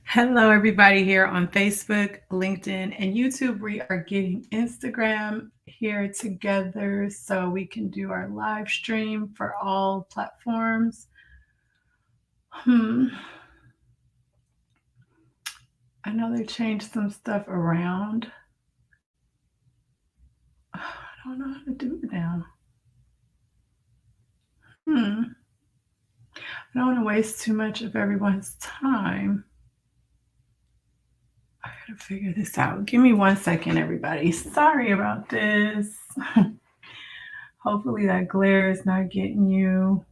Hello, everybody here on Facebook, LinkedIn, and YouTube. We are getting Instagram here together so we can do our live stream for all platforms. I know they changed some stuff around. I don't know how to do it now. I don't want to waste too much of everyone's time. I gotta figure this out. Give me 1 second, everybody. Sorry about this. Hopefully that glare is not getting you.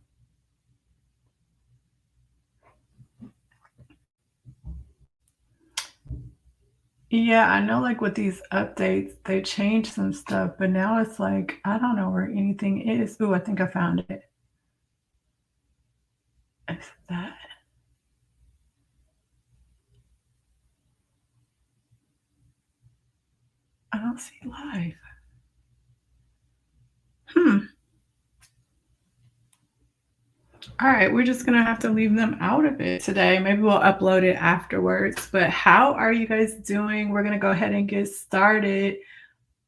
Yeah, I know like with these updates, they changed some stuff, but now it's like I don't know where anything is. Ooh, I think I found it. Is that? I don't see live. All right, we're just gonna have to leave them out of it today. Maybe we'll upload it afterwards. But how are you guys doing? We're gonna go ahead and get started.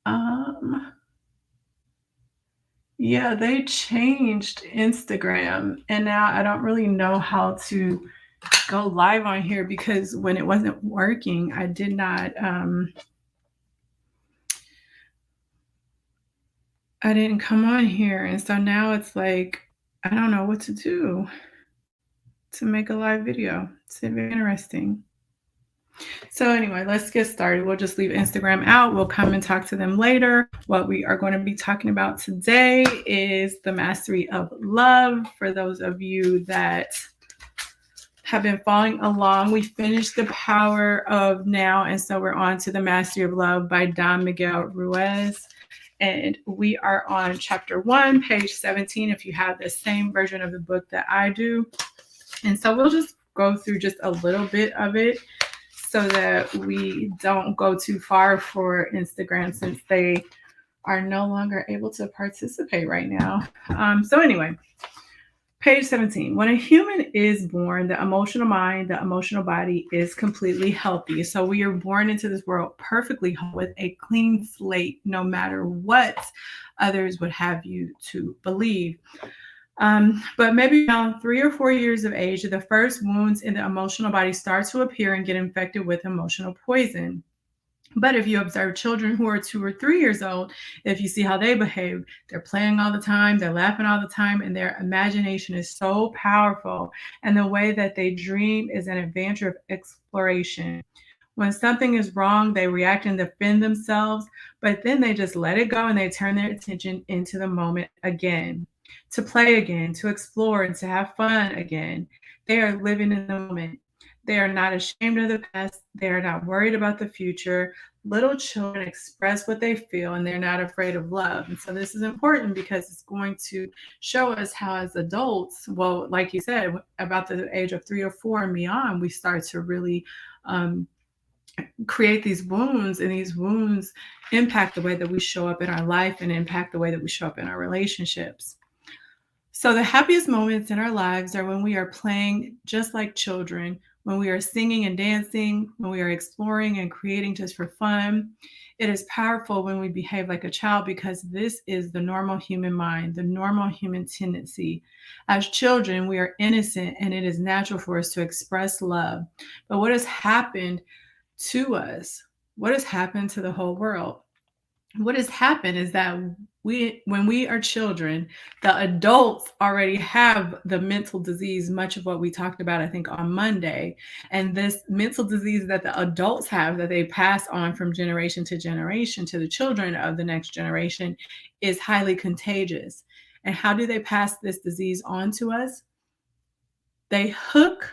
Um, yeah, they changed Instagram, and now I don't really know how to go live on here because when it wasn't working, I did not I didn't come on here. And so now it's like I don't know what to do to make a live video. It's very interesting. So anyway, let's get started. We'll just leave Instagram out. We'll come and talk to them later. What we are going to be talking about today is the mastery of love. For those of you that have been following along, we finished The Power of Now, and so we're on to the Mastery of Love by Don Miguel Ruiz. And we are on chapter 1, page 17, if you have the same version of the book that I do. And so we'll just go through just a little bit of it so that we don't go too far for Instagram since they are no longer able to participate right now. So anyway, page 17. When a human is born, the emotional mind, the emotional body is completely healthy. So we are born into this world perfectly whole with a clean slate, no matter what others would have you to believe. But maybe around 3 or 4 years of age, the first wounds in the emotional body start to appear and get infected with emotional poison. But if you observe children who are 2 or 3 years old, if you see how they behave, they're playing all the time, they're laughing all the time, and their imagination is so powerful. And the way that they dream is an adventure of exploration. When something is wrong, they react and defend themselves, but then they just let it go and they turn their attention into the moment again, to play again, to explore, and to have fun again. They are living in the moment. They are not ashamed of the past. They are not worried about the future. Little children express what they feel and they're not afraid of love. And so this is important because it's going to show us how, as adults, well, like you said, about the age of 3 or 4 and beyond, we start to really create these wounds, and these wounds impact the way that we show up in our life and impact the way that we show up in our relationships. So the happiest moments in our lives are when we are playing just like children, when we are singing and dancing, when we are exploring and creating just for fun. It is powerful when we behave like a child because this is the normal human mind, the normal human tendency. As children, we are innocent and it is natural for us to express love. But what has happened to us? What has happened to the whole world? What has happened is that when we are children, the adults already have the mental disease, much of what we talked about, I think, on Monday. And this mental disease that the adults have that they pass on from generation to generation to the children of the next generation is highly contagious. And how do they pass this disease on to us? They hook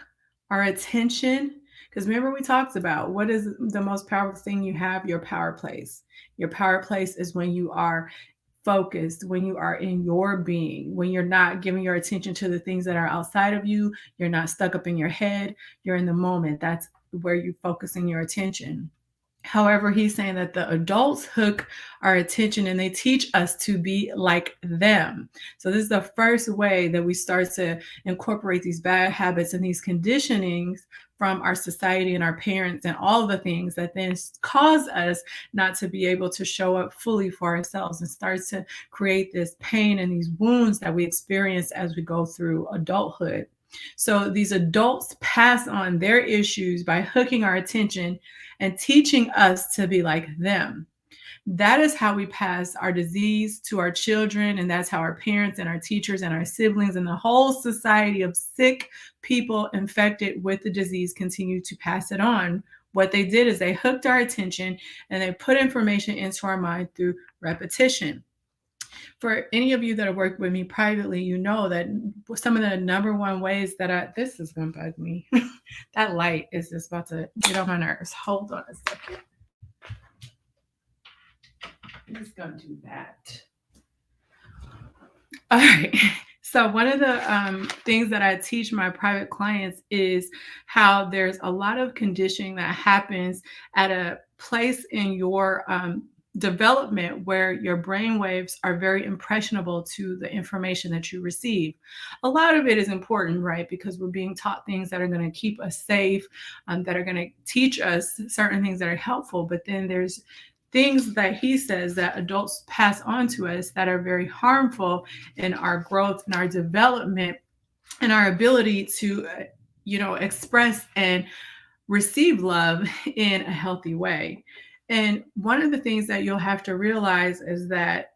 our attention. Because remember, we talked about what is the most powerful thing you have? Your power place. Your power place is when you are focused, when you are in your being, when you're not giving your attention to the things that are outside of you, you're not stuck up in your head, you're in the moment. That's where you're focusing your attention. However, he's saying that the adults hook our attention and they teach us to be like them. So, this is the first way that we start to incorporate these bad habits and these conditionings from our society and our parents and all the things that then cause us not to be able to show up fully for ourselves and starts to create this pain and these wounds that we experience as we go through adulthood. So these adults pass on their issues by hooking our attention and teaching us to be like them. That is how we pass our disease to our children, and that's how our parents and our teachers and our siblings and the whole society of sick people infected with the disease continue to pass it on. What they did is they hooked our attention and they put information into our mind through repetition. For any of you that have worked with me privately, you know that some of the number one ways that this is going to bug me. That light is just about to get on my nerves. Hold on a second. I'm just going to do that. All right. So one of the things that I teach my private clients is how there's a lot of conditioning that happens at a place in your development where your brain waves are very impressionable to the information that you receive. A lot of it is important, right? Because we're being taught things that are going to keep us safe, that are going to teach us certain things that are helpful. But then there's things that he says that adults pass on to us that are very harmful in our growth and our development and our ability to express and receive love in a healthy way. And one of the things that you'll have to realize is that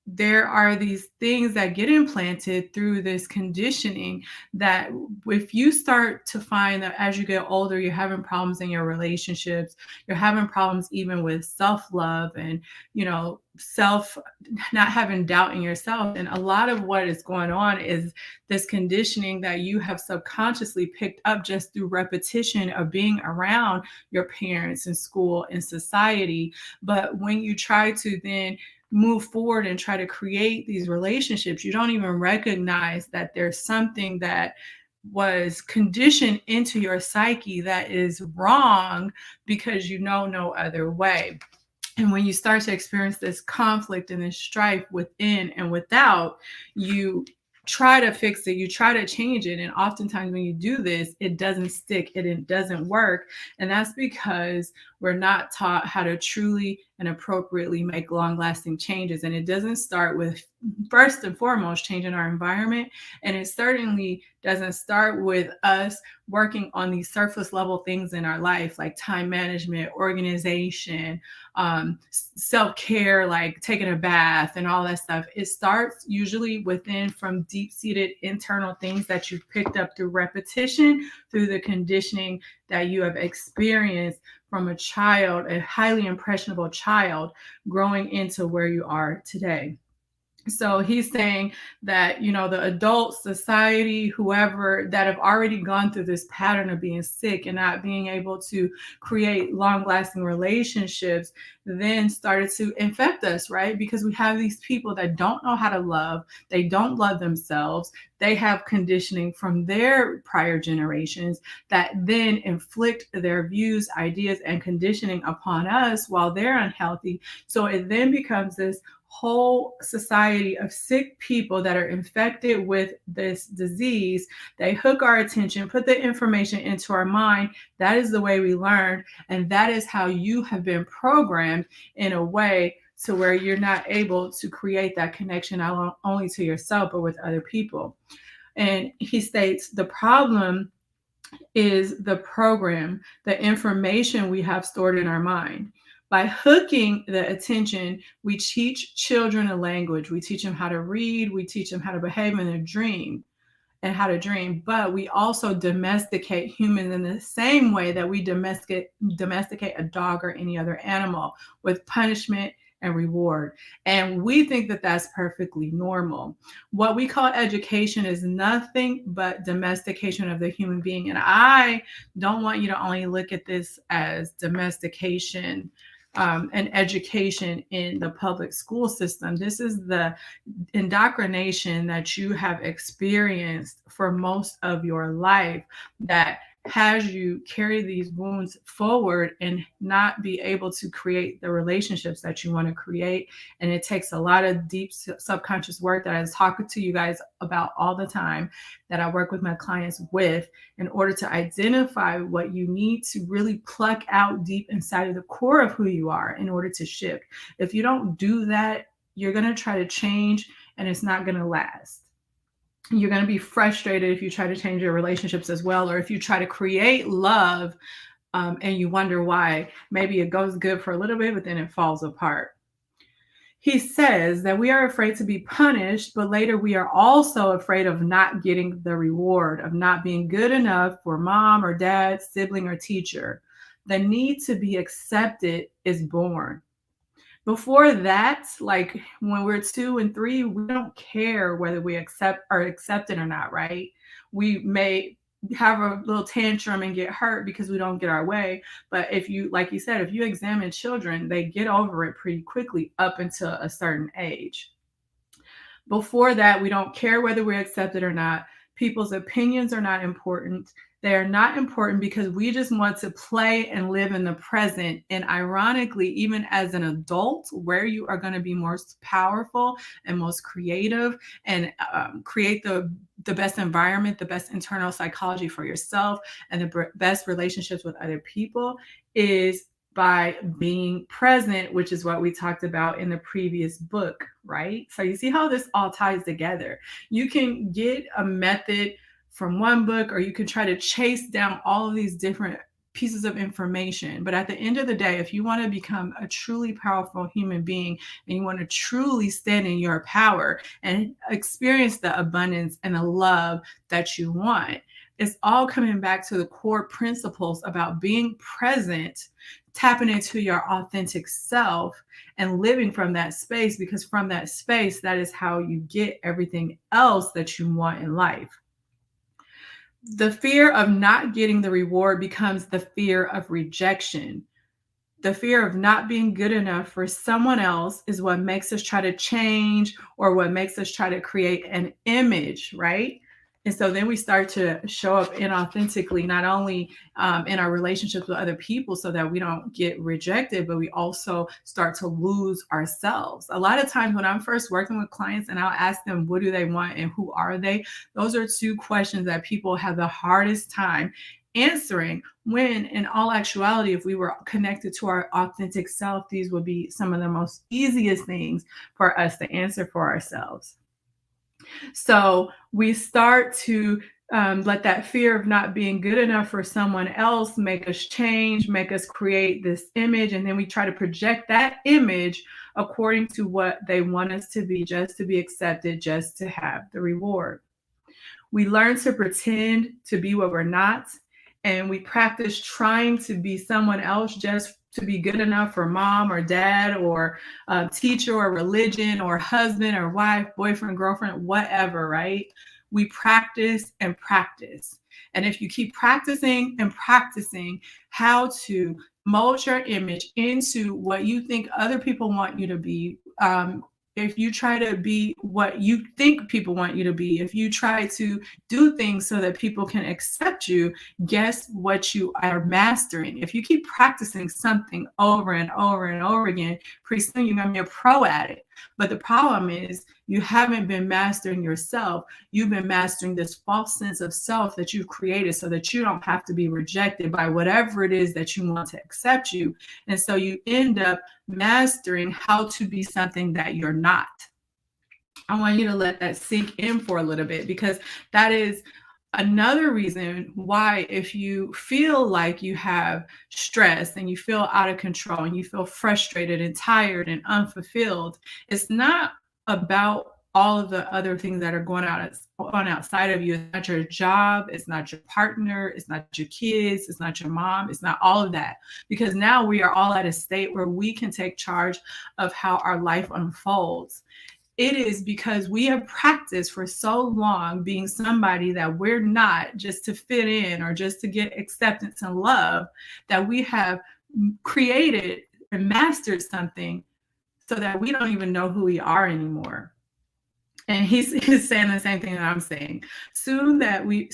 there are these things that get implanted through this conditioning that if you start to find that as you get older, you're having problems in your relationships, you're having problems even with self-love and, self, not having doubt in yourself. And a lot of what is going on is this conditioning that you have subconsciously picked up just through repetition of being around your parents in school and society. But when you try to then move forward and try to create these relationships, you don't even recognize that there's something that was conditioned into your psyche that is wrong because you know no other way. And when you start to experience this conflict and this strife within and without, you try to fix it, you try to change it. And oftentimes when you do this, it doesn't stick, it doesn't work. And that's because we're not taught how to truly and appropriately make long-lasting changes. And it doesn't start with, first and foremost, changing our environment. And it certainly doesn't start with us working on these surface level things in our life, like time management, organization, self-care, like taking a bath and all that stuff. It starts usually within from deep-seated internal things that you've picked up through repetition, through the conditioning that you have experienced from a child, a highly impressionable child, growing into where you are today. So he's saying that, the adult society, whoever that have already gone through this pattern of being sick and not being able to create long lasting relationships, then started to infect us, right? Because we have these people that don't know how to love. They don't love themselves. They have conditioning from their prior generations that then inflict their views, ideas, and conditioning upon us while they're unhealthy. So it then becomes this whole society of sick people that are infected with this disease. They hook our attention, put the information into our mind. That is the way we learn. And that is how you have been programmed in a way to where you're not able to create that connection not only to yourself, but with other people. And he states the problem is the program, the information we have stored in our mind. By hooking the attention, we teach children a language. We teach them how to read. We teach them how to behave in their dream and how to dream. But we also domesticate humans in the same way that we domesticate a dog or any other animal, with punishment and reward. And we think that that's perfectly normal. What we call education is nothing but domestication of the human being. And I don't want you to only look at this as domestication and education in the public school system. This is the indoctrination that you have experienced for most of your life that has you carry these wounds forward and not be able to create the relationships that you want to create. And it takes a lot of deep subconscious work that I talk to you guys about all the time, that I work with my clients with, in order to identify what you need to really pluck out deep inside of the core of who you are in order to shift. If you don't do that, you're going to try to change and it's not going to last. You're going to be frustrated if you try to change your relationships as well, or if you try to create love and you wonder why. Maybe it goes good for a little bit, but then it falls apart. He says that we are afraid to be punished, but later we are also afraid of not getting the reward, of not being good enough for mom or dad, sibling, or teacher. The need to be accepted is born. Before that, like when we're 2 and 3, we don't care whether we are accepted or not, right? We may have a little tantrum and get hurt because we don't get our way. But if you, like you said, if you examine children, they get over it pretty quickly up until a certain age. Before that, we don't care whether we're accepted or not. People's opinions are not important. They are not important because we just want to play and live in the present. And ironically, even as an adult, where you are going to be most powerful and most creative and create the best environment, the best internal psychology for yourself, and the best relationships with other people is by being present, which is what we talked about in the previous book, right? So you see how this all ties together. You can get a method from one book, or you can try to chase down all of these different pieces of information. But at the end of the day, if you want to become a truly powerful human being and you want to truly stand in your power and experience the abundance and the love that you want, it's all coming back to the core principles about being present, tapping into your authentic self and living from that space, because from that space, that is how you get everything else that you want in life. The fear of not getting the reward becomes the fear of rejection. The fear of not being good enough for someone else is what makes us try to change, or what makes us try to create an image, right? And so then we start to show up inauthentically, not only in our relationships with other people so that we don't get rejected, but we also start to lose ourselves. A lot of times when I'm first working with clients and I'll ask them, what do they want and who are they? Those are two questions that people have the hardest time answering, when in all actuality, if we were connected to our authentic self, these would be some of the most easiest things for us to answer for ourselves. So we start to let that fear of not being good enough for someone else make us change, make us create this image, and then we try to project that image according to what they want us to be, just to be accepted, just to have the reward. We learn to pretend to be what we're not, and we practice trying to be someone else just to be good enough for mom or dad or teacher or religion or husband or wife, boyfriend, girlfriend, whatever, right? We practice and practice. And if you keep practicing and practicing how to mold your image into what you think other people want you to be, if you try to be what you think people want you to be, if you try to do things so that people can accept you, guess what you are mastering? If you keep practicing something over and over and over again, pretty soon you're going to be a pro at it. But the problem is you haven't been mastering yourself. You've been mastering this false sense of self that you've created so that you don't have to be rejected by whatever it is that you want to accept you. And so you end up mastering how to be something that you're not. I want you to let that sink in for a little bit, because that is another reason why, if you feel like you have stress and you feel out of control and you feel frustrated and tired and unfulfilled, it's not about all of the other things that are going on outside of you. It's not your job, it's not your partner, it's not your kids, it's not your mom, it's not all of that. Because now we are all at a state where we can take charge of how our life unfolds. It is because we have practiced for so long being somebody that we're not, just to fit in or just to get acceptance and love, that we have created and mastered something so that we don't even know who we are anymore. And he's saying the same thing that I'm saying. Soon we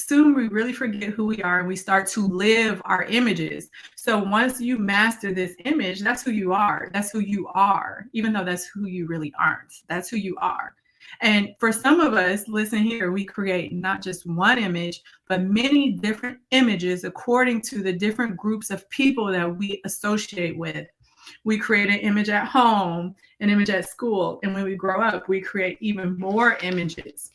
really forget who we are and we start to live our images. So once you master this image, that's who you are. That's who you are, even though that's who you really aren't. That's who you are. And for some of us, listen here, we create not just one image, but many different images according to the different groups of people that we associate with. We create an image at home, an image at school, and when we grow up, we create even more images.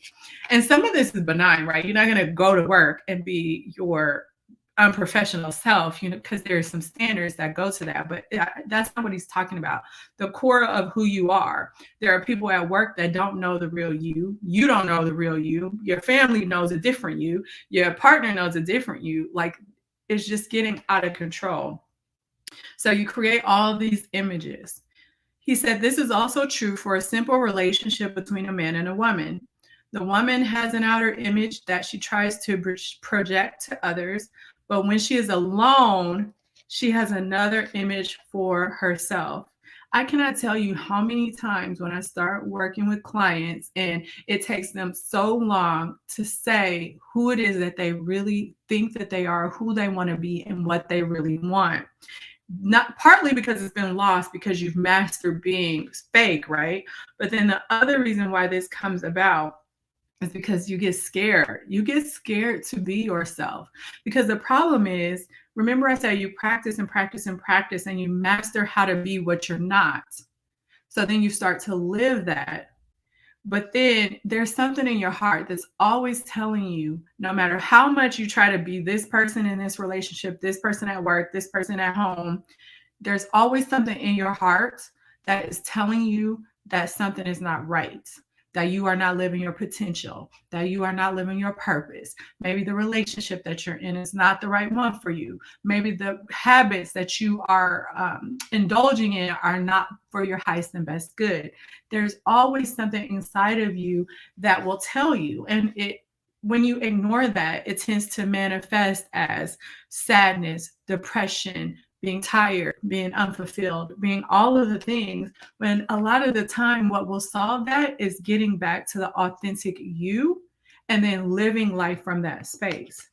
And some of this is benign, right? You're not going to go to work and be your unprofessional self, because there's some standards that go to that. But that's not what he's talking about. The core of who you are. There are people at work that don't know the real you. You don't know the real you. Your family knows a different you. Your partner knows a different you. Like, it's just getting out of control. So you create all these images. He said this is also true for a simple relationship between a man and a woman. The woman has an outer image that she tries to project to others, but when she is alone, she has another image for herself. I cannot tell you how many times when I start working with clients and it takes them so long to say who it is that they really think that they are, who they want to be, and what they really want. Not partly because it's been lost because you've mastered being fake, right? But then the other reason why this comes about is because you get scared. You get scared to be yourself. Because the problem is, remember I said you practice and practice and practice and you master how to be what you're not. So then you start to live that. But then there's something in your heart that's always telling you, no matter how much you try to be this person in this relationship, this person at work, this person at home, there's always something in your heart that is telling you that something is not right, that you are not living your potential, that you are not living your purpose. Maybe the relationship that you're in is not the right one for you. Maybe the habits that you are indulging in are not for your highest and best good. There's always something inside of you that will tell you. And when you ignore that, it tends to manifest as sadness, depression, being tired, being unfulfilled, being all of the things, when a lot of the time what will solve that is getting back to the authentic you and then living life from that space.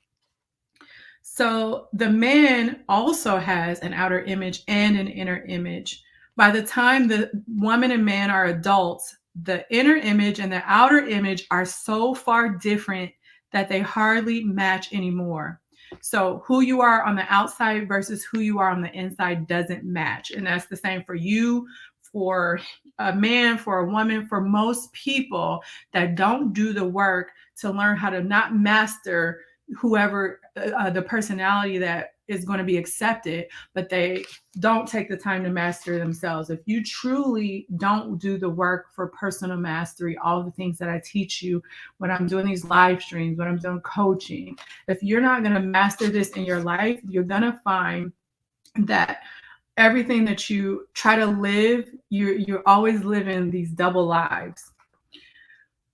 So the man also has an outer image and an inner image. By the time the woman and man are adults, the inner image and the outer image are so far different that they hardly match anymore. So who you are on the outside versus who you are on the inside doesn't match. And that's the same for you, for a man, for a woman, for most people that don't do the work to learn how to not master whoever the personality that is going to be accepted, but they don't take the time to master themselves. If you truly don't do the work for personal mastery, all the things that I teach you when I'm doing these live streams, when I'm doing coaching, if you're not going to master this in your life, you're going to find that everything that you try to live, you're always living these double lives.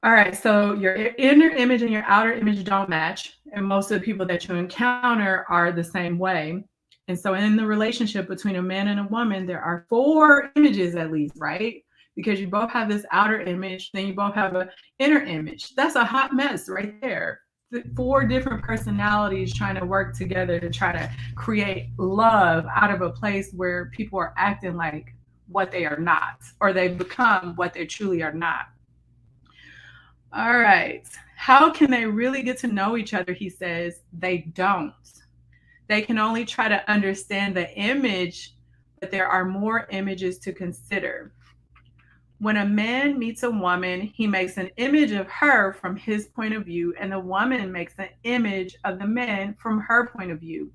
All right, so your inner image and your outer image don't match, and most of the people that you encounter are the same way. And so in the relationship between a man and a woman, there are 4 images at least, right? Because you both have this outer image, then you both have an inner image. That's a hot mess right there. 4 different personalities trying to work together to try to create love out of a place where people are acting like what they are not, or they've become what they truly are not. All right. How can they really get to know each other? He says they don't. They can only try to understand the image, but there are more images to consider. When a man meets a woman, he makes an image of her from his point of view, and the woman makes an image of the man from her point of view.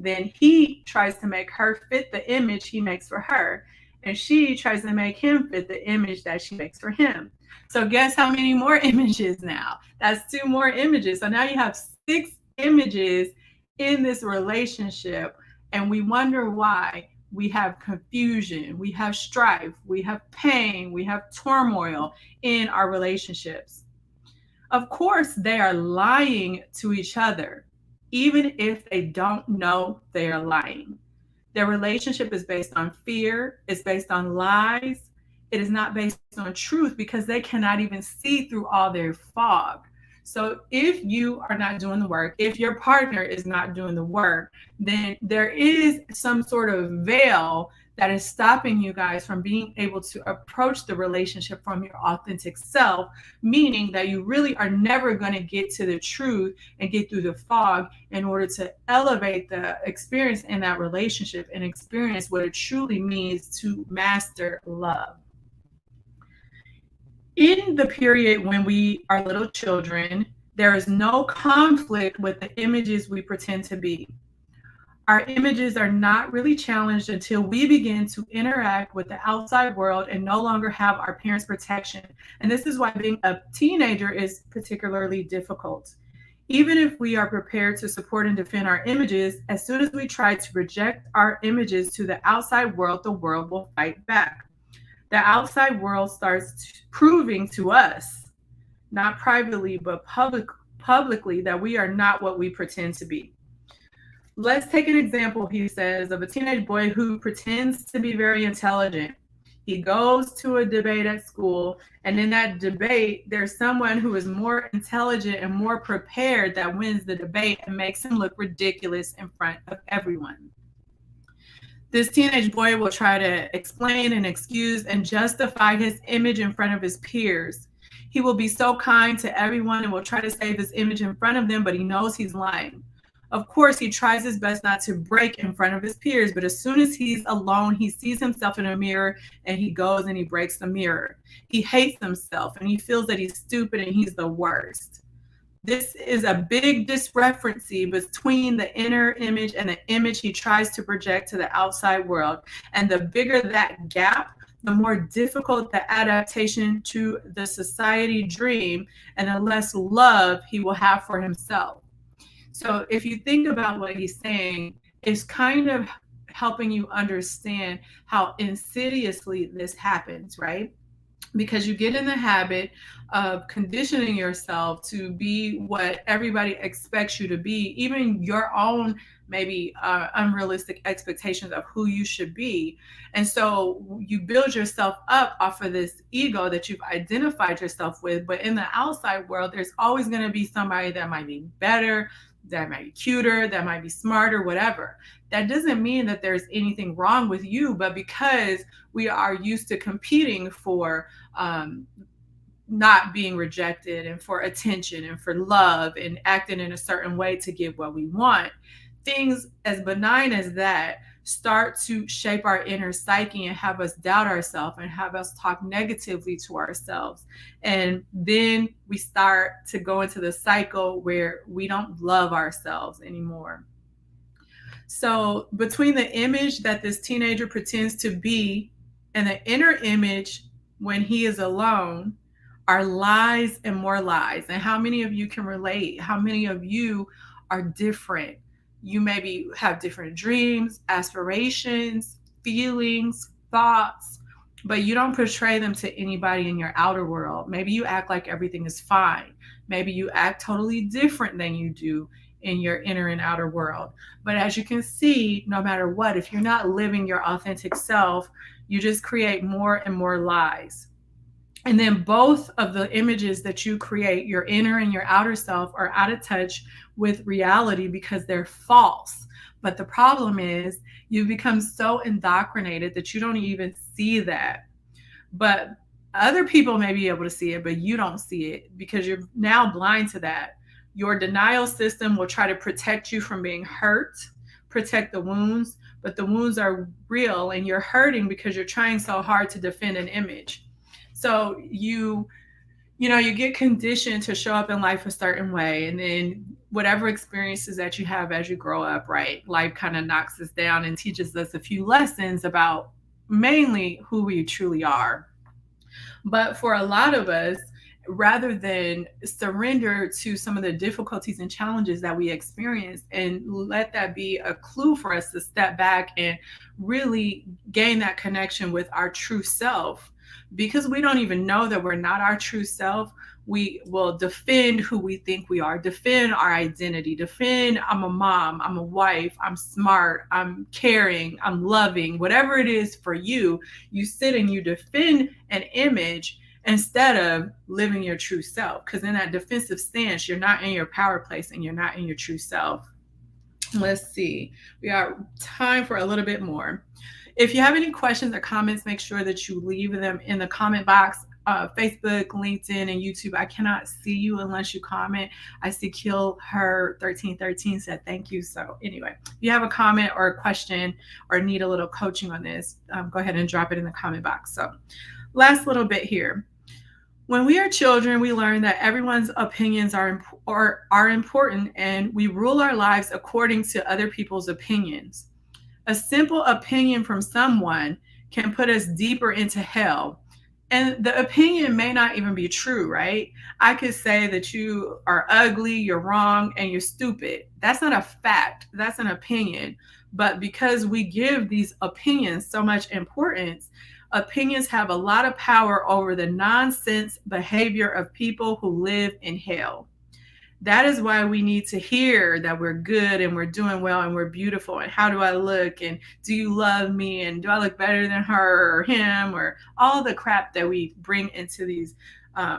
Then he tries to make her fit the image he makes for her, and she tries to make him fit the image that she makes for him. So guess how many more images now? That's 2 more images. So now you have 6 images in this relationship, and we wonder why we have confusion, we have strife, we have pain, we have turmoil in our relationships. Of course, they are lying to each other, even if they don't know they are lying. Their relationship is based on fear, it's based on lies, It is not based on truth because they cannot even see through all their fog. So if you are not doing the work, if your partner is not doing the work, then there is some sort of veil that is stopping you guys from being able to approach the relationship from your authentic self, meaning that you really are never going to get to the truth and get through the fog in order to elevate the experience in that relationship and experience what it truly means to master love. In the period when we are little children, there is no conflict with the images we pretend to be. Our images are not really challenged until we begin to interact with the outside world and no longer have our parents' protection. And this is why being a teenager is particularly difficult. Even if we are prepared to support and defend our images, as soon as we try to project our images to the outside world, the world will fight back. The outside world starts proving to us, not privately, but publicly, that we are not what we pretend to be. Let's take an example, he says, of a teenage boy who pretends to be very intelligent. He goes to a debate at school, and in that debate, there's someone who is more intelligent and more prepared that wins the debate and makes him look ridiculous in front of everyone. This teenage boy will try to explain and excuse and justify his image in front of his peers. He will be so kind to everyone and will try to save his image in front of them, but he knows he's lying. Of course, he tries his best not to break in front of his peers, but as soon as he's alone, he sees himself in a mirror and he goes and he breaks the mirror. He hates himself and he feels that he's stupid and he's the worst. This is a big discrepancy between the inner image and the image he tries to project to the outside world. And the bigger that gap, the more difficult the adaptation to the society dream and the less love he will have for himself. So if you think about what he's saying, it's kind of helping you understand how insidiously this happens, right? Because you get in the habit of conditioning yourself to be what everybody expects you to be, even your own maybe unrealistic expectations of who you should be. And so you build yourself up off of this ego that you've identified yourself with. But in the outside world, there's always going to be somebody that might be better, that might be cuter, that might be smarter, whatever. That doesn't mean that there's anything wrong with you, but because we are used to competing for not being rejected and for attention and for love and acting in a certain way to get what we want, things as benign as that start to shape our inner psyche and have us doubt ourselves and have us talk negatively to ourselves. And then we start to go into the cycle where we don't love ourselves anymore. So between the image that this teenager pretends to be and the inner image when he is alone are lies and more lies. And how many of you can relate? How many of you are different? You maybe have different dreams, aspirations, feelings, thoughts, but you don't portray them to anybody in your outer world. Maybe you act like everything is fine. Maybe you act totally different than you do in your inner and outer world. But as you can see, no matter what, if you're not living your authentic self, you just create more and more lies. And then both of the images that you create, your inner and your outer self, are out of touch with reality because they're false. But the problem is you become so indoctrinated that you don't even see that. But other people may be able to see it, but you don't see it because you're now blind to that. Your denial system will try to protect you from being hurt, protect the wounds, but the wounds are real and you're hurting because you're trying so hard to defend an image. So you get conditioned to show up in life a certain way, and then whatever experiences that you have as you grow up, right? Life kind of knocks us down and teaches us a few lessons about mainly who we truly are. But for a lot of us, rather than surrender to some of the difficulties and challenges that we experience and let that be a clue for us to step back and really gain that connection with our true self, because we don't even know that we're not our true self. We will defend who we think we are, defend our identity, defend I'm a mom, I'm a wife, I'm smart, I'm caring, I'm loving, whatever it is for you. You sit and you defend an image instead of living your true self. Because in that defensive stance, you're not in your power place and you're not in your true self. Let's see. We got time for a little bit more. If you have any questions or comments, make sure that you leave them in the comment box. Facebook, LinkedIn, and YouTube. I cannot see you unless you comment. I see Kill Her 1313 said thank you. So anyway, if you have a comment or a question or need a little coaching on this, go ahead and drop it in the comment box. So last little bit here. When we are children, we learn that everyone's opinions are important, and we rule our lives according to other people's opinions. A simple opinion from someone can put us deeper into hell. And the opinion may not even be true, right? I could say that you are ugly, you're wrong, and you're stupid. That's not a fact. That's an opinion. But because we give these opinions so much importance, opinions have a lot of power over the nonsense behavior of people who live in hell. That is why we need to hear that we're good and we're doing well and we're beautiful. And how do I look? And do you love me? And do I look better than her or him? Or all the crap that we bring into these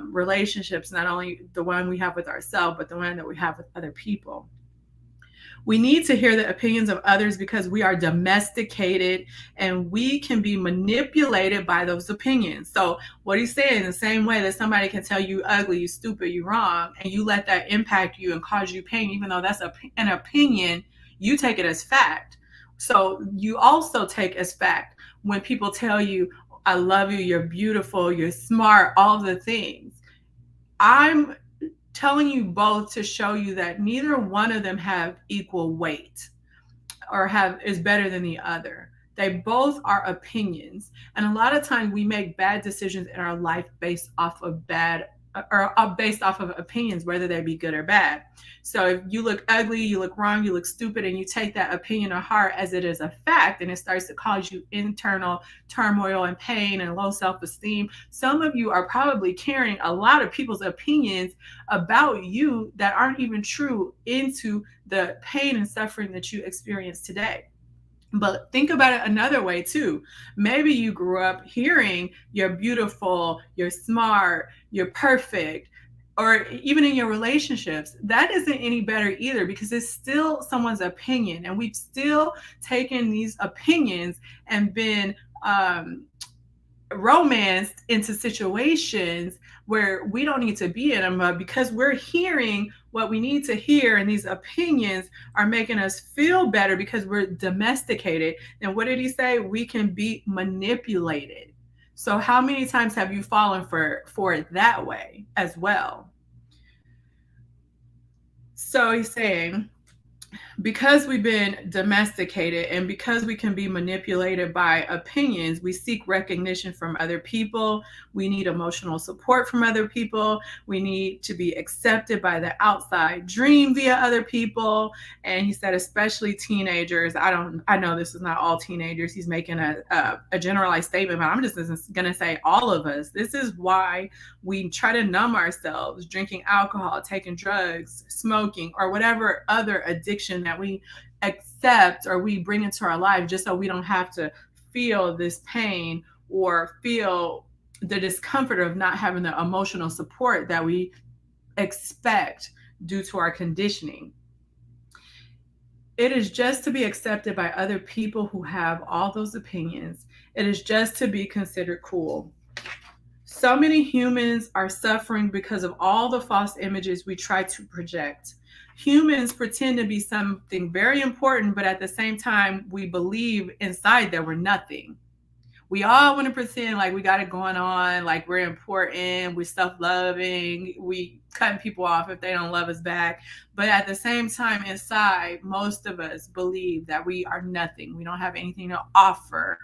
relationships, not only the one we have with ourselves, but the one that we have with other people. We need to hear the opinions of others because we are domesticated and we can be manipulated by those opinions. So what he's saying, the same way that somebody can tell you ugly, you stupid, you wrong, and you let that impact you and cause you pain, even though that's an opinion, you take it as fact. So you also take as fact when people tell you, I love you, you're beautiful, you're smart, all the things. I'm telling you both to show you that neither one of them have equal weight or is better than the other. They both are opinions. And a lot of times we make bad decisions in our life based off of based off of opinions, whether they be good or bad. So if you look ugly, you look wrong, you look stupid, and you take that opinion to heart as it is a fact, and it starts to cause you internal turmoil and pain and low self-esteem. Some of you are probably carrying a lot of people's opinions about you that aren't even true into the pain and suffering that you experience today. But think about it another way too. Maybe you grew up hearing you're beautiful, you're smart, you're perfect, or even in your relationships, that isn't any better either because it's still someone's opinion. And we've still taken these opinions and been romanced into situations where we don't need to be in them, but because we're hearing what we need to hear and these opinions are making us feel better because we're domesticated. And what did he say? We can be manipulated. So how many times have you fallen for it that way as well? So he's saying, because we've been domesticated and because we can be manipulated by opinions, we seek recognition from other people. We need emotional support from other people. We need to be accepted by the outside dream via other people. And he said, especially teenagers. I know this is not all teenagers. He's making a generalized statement, but I'm just going to say all of us. This is why we try to numb ourselves, drinking alcohol, taking drugs, smoking, or whatever other addiction that we accept or we bring into our life just so we don't have to feel this pain or feel the discomfort of not having the emotional support that we expect due to our conditioning. It is just to be accepted by other people who have all those opinions. It is just to be considered cool. So many humans are suffering because of all the false images we try to project. Humans pretend to be something very important, but at the same time, we believe inside that we're nothing. We all want to pretend like we got it going on, like we're important, we're self-loving, we cutting people off if they don't love us back. But at the same time, inside, most of us believe that we are nothing. We don't have anything to offer.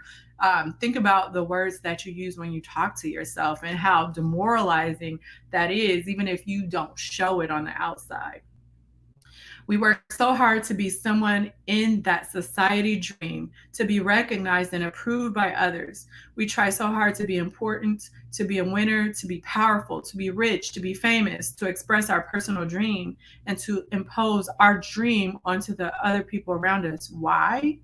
Think about the words that you use when you talk to yourself and how demoralizing that is, even if you don't show it on the outside. We work so hard to be someone in that society dream, to be recognized and approved by others. We try so hard to be important, to be a winner, to be powerful, to be rich, to be famous, to express our personal dream, and to impose our dream onto the other people around us. Why?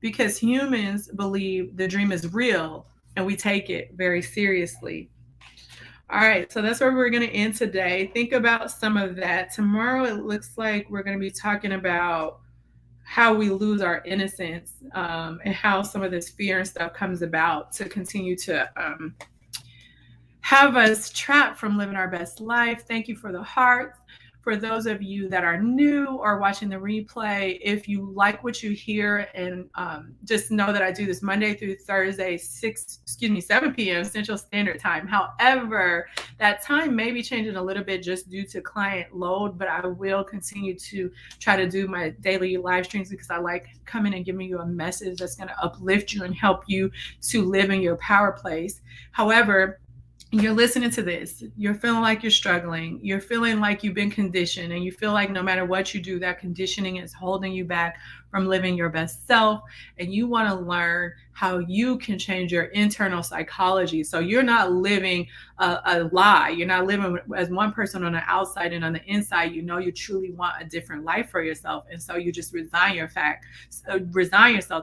Because humans believe the dream is real and we take it very seriously. All right, so that's where we're going to end today. Think about some of that. Tomorrow, it looks like we're going to be talking about how we lose our innocence, and how some of this fear and stuff comes about to continue to have us trapped from living our best life. Thank you for the hearts. For those of you that are new or watching the replay, if you like what you hear, and just know that I do this Monday through Thursday, 7 p.m. Central Standard Time. However, that time may be changing a little bit just due to client load, but I will continue to try to do my daily live streams because I like coming and giving you a message that's going to uplift you and help you to live in your power place. However, you're listening to this, you're feeling like you're struggling, you're feeling like you've been conditioned, and you feel like no matter what you do, that conditioning is holding you back from living your best self, and you want to learn how you can change your internal psychology so you're not living a lie. You're not living as one person on the outside, and on the inside, you know you truly want a different life for yourself, and so you just resign yourself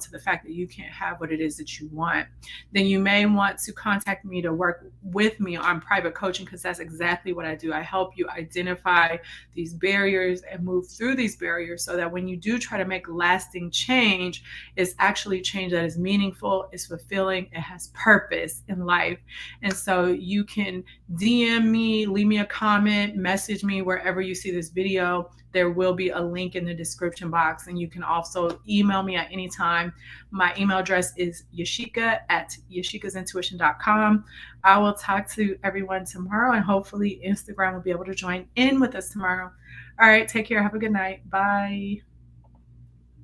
to the fact that you can't have what it is that you want. Then you may want to contact me to work with me on private coaching, because that's exactly what I do. I help you identify these barriers and move through these barriers so that when you do try to make lasting change, it's actually change that is meaningful, is fulfilling, it has purpose in life. And so you can DM me, leave me a comment, message me wherever you see this video. There will be a link in the description box, and you can also email me at any time. My email address is yashika@yashikasintuition.com. I will talk to everyone tomorrow, and hopefully Instagram will be able to join in with us tomorrow. All right, take care. Have a good night. Bye.